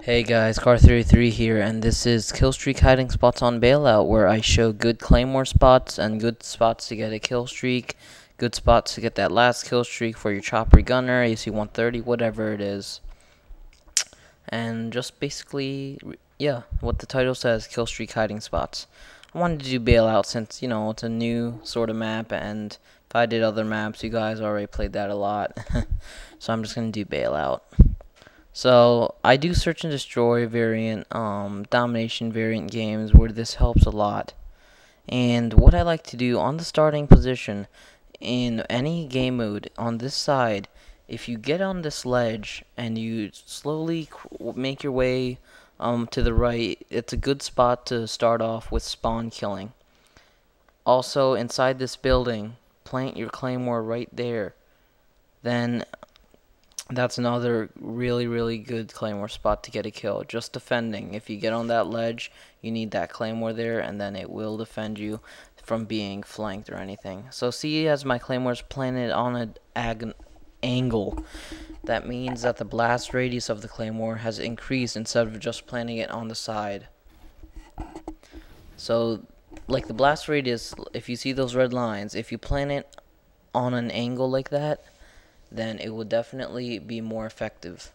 Hey guys, Car33 here, and this is Killstreak hiding spots on Bailout, where I show good claymore spots and good spots to get a kill streak, good spots to get that last kill streak for your chopper gunner, AC-130, whatever it is. And just basically, yeah, what the title says, Killstreak hiding spots. I wanted to do Bailout since, it's a new sort of map, and if I did other maps, you guys already played that a lot. So I'm just going to do Bailout. So I do search and destroy variant, domination variant games where this helps a lot. And what I like to do on the starting position in any game mode on this side, if you get on this ledge and you slowly make your way to the right, it's a good spot to start off with spawn killing. Also inside this building, plant your claymore right there. Then that's another really good claymore spot to get a kill. Just defending. If you get on that ledge, you need that claymore there, and then it will defend you from being flanked or anything. So see, as my claymore's planted on an angle, that means that the blast radius of the claymore has increased instead of just planting it on the side. So like the blast radius, if you see those red lines, if you plant it on an angle like that, then it will definitely be more effective.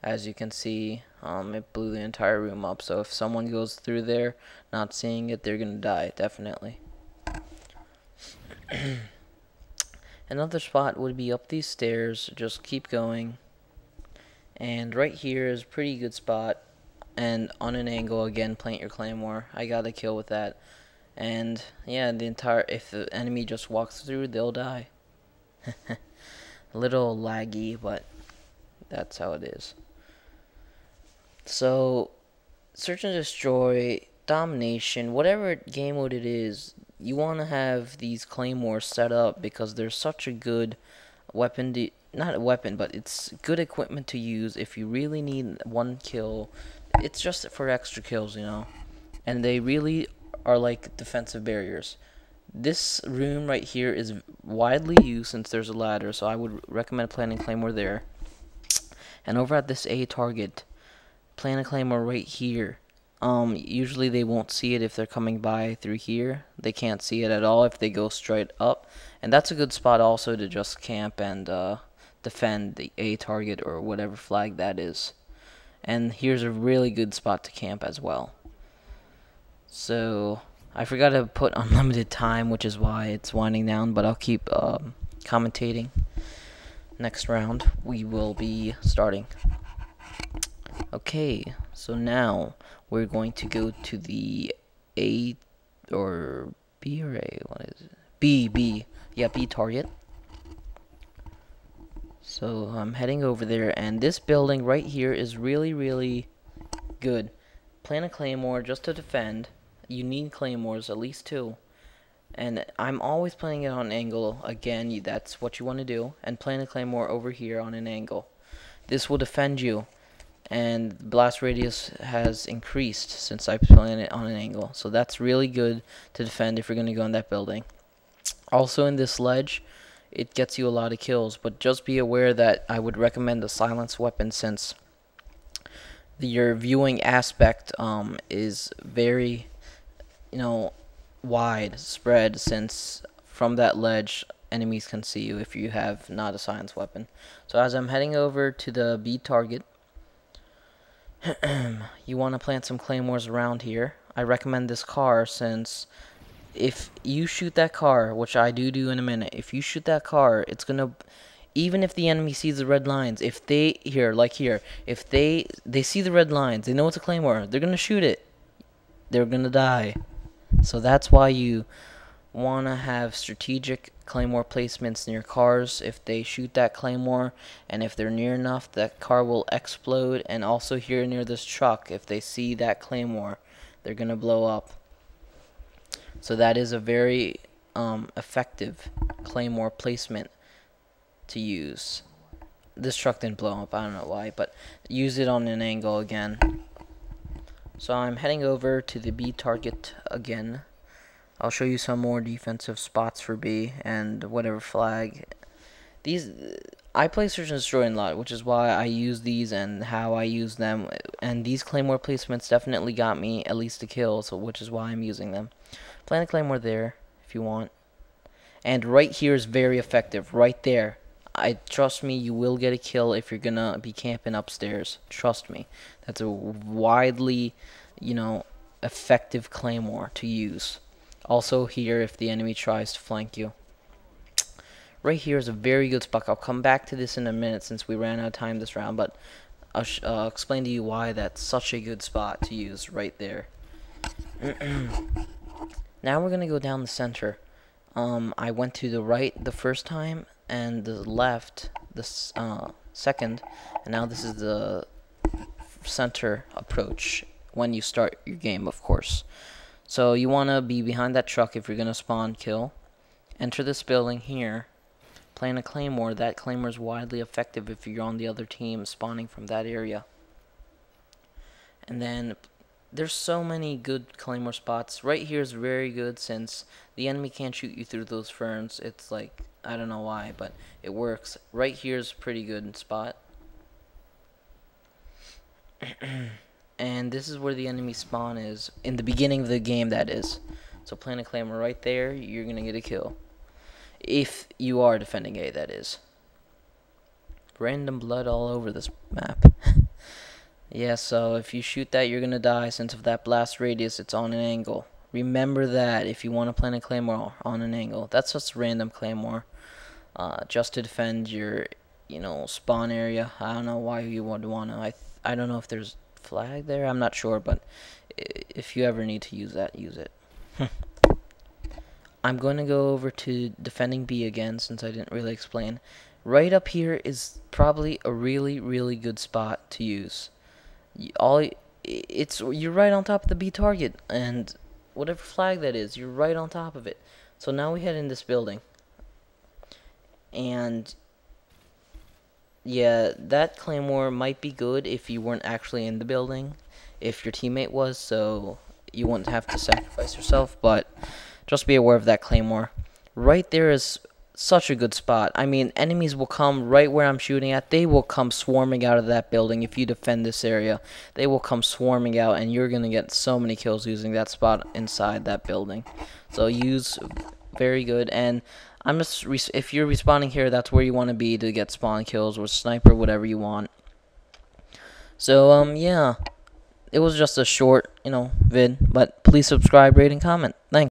As you can see, it blew the entire room up, so if someone goes through there not seeing it, they're gonna die, definitely. Another spot would be up these stairs. Just keep going, and right here is a pretty good spot, and on an angle again, plant your claymore. I got a kill with that, and yeah, if the enemy just walks through, they'll die. A little laggy, but that's how it is. So, search and destroy, domination, whatever game mode it is, you want to have these claymores set up because they're such a good weapon, not a weapon, but it's good equipment to use if you really need one kill. It's just for extra kills, and they really are like defensive barriers. This room right here is widely used since there's a ladder, so I would recommend planting claymore there. And over at this A target, plant a claymore right here. Usually they won't see it if they're coming by through here. They can't see it at all if they go straight up. And that's a good spot also to just camp and defend the A target or whatever flag that is. And here's a really good spot to camp as well. So I forgot to put unlimited time, which is why it's winding down, but I'll keep commentating. Next round, we will be starting. Okay, so now we're going to go to the A or B or A, what is it? B. Yeah, B target. So I'm heading over there, and this building right here is really good. Plant a claymore just to defend. You need claymores, at least 2. And I'm always playing it on an angle. Again, that's what you want to do. And plant a claymore over here on an angle. This will defend you. And blast radius has increased since I planted it on an angle. So that's really good to defend if you're going to go in that building. Also in this ledge, it gets you a lot of kills. But just be aware that I would recommend the silence weapon since your viewing aspect is very wide spread, since from that ledge enemies can see you if you have not a science weapon. So as I'm heading over to the B target, you want to plant some claymores around here. I recommend this car since if you shoot that car, which I do in a minute, if you shoot that car, it's gonna, even if the enemy sees the red lines, if they if they see the red lines, they know it's a claymore, they're gonna shoot it, they're gonna die. So that's why you want to have strategic claymore placements in your cars. If they shoot that claymore, and if they're near enough, that car will explode. And also here near this truck, if they see that claymore, they're going to blow up. So that is a very effective claymore placement to use. This truck didn't blow up, I don't know why, but use it on an angle again. So I'm heading over to the B target again. I'll show you some more defensive spots for B and whatever flag These I play search and destroy a lot, which is why I use these and how I use them. And these claymore placements definitely got me at least a kill, so which is why I'm using them. Plant a claymore there if you want. And right here is very effective. Right there. Trust me, you will get a kill if you're gonna be camping upstairs. Trust me. That's a widely, effective claymore to use. Also here if the enemy tries to flank you. Right here is a very good spot. I'll come back to this in a minute since we ran out of time this round, but I'll explain to you why that's such a good spot to use right there. Now we're going to go down the center. I went to the right the first time and the left the second, and now this is the center approach when you start your game, of course. So you want to be behind that truck if you're going to spawn kill. Enter this building here. Plant a claymore. That claymore is widely effective if you're on the other team spawning from that area. And then there's so many good claymore spots. Right here is very good since the enemy can't shoot you through those ferns. It's like, I don't know why, but it works. Right here is a pretty good spot. And this is where the enemy spawn is. In the beginning of the game, that is. So plant a claymore right there. You're going to get a kill. If you are defending A, that is. Random blood all over this map. Yeah, so if you shoot that, you're going to die since of that blast radius, it's on an angle. Remember that if you want to plant a claymore on an angle. That's just a random claymore. Just to defend your, spawn area. I don't know why you would want to. I don't know if there's flag there. I'm not sure, but if you ever need to use that, use it. I'm going to go over to defending B again since I didn't really explain. Right up here is probably a really, really good spot to use. You're right on top of the B target, and whatever flag that is, you're right on top of it. So now we head in this building. And yeah, that claymore might be good if you weren't actually in the building, if your teammate was, so you wouldn't have to sacrifice yourself, but just be aware of that claymore. Right there is such a good spot. I mean, enemies will come right where I'm shooting at. They will come swarming out of that building if you defend this area. They will come swarming out, and you're going to get so many kills using that spot inside that building. So use very good. And I'm just if you're respawning here, that's where you want to be to get spawn kills or sniper, whatever you want. So, yeah. It was just a short, vid, but please subscribe, rate, and comment. Thanks.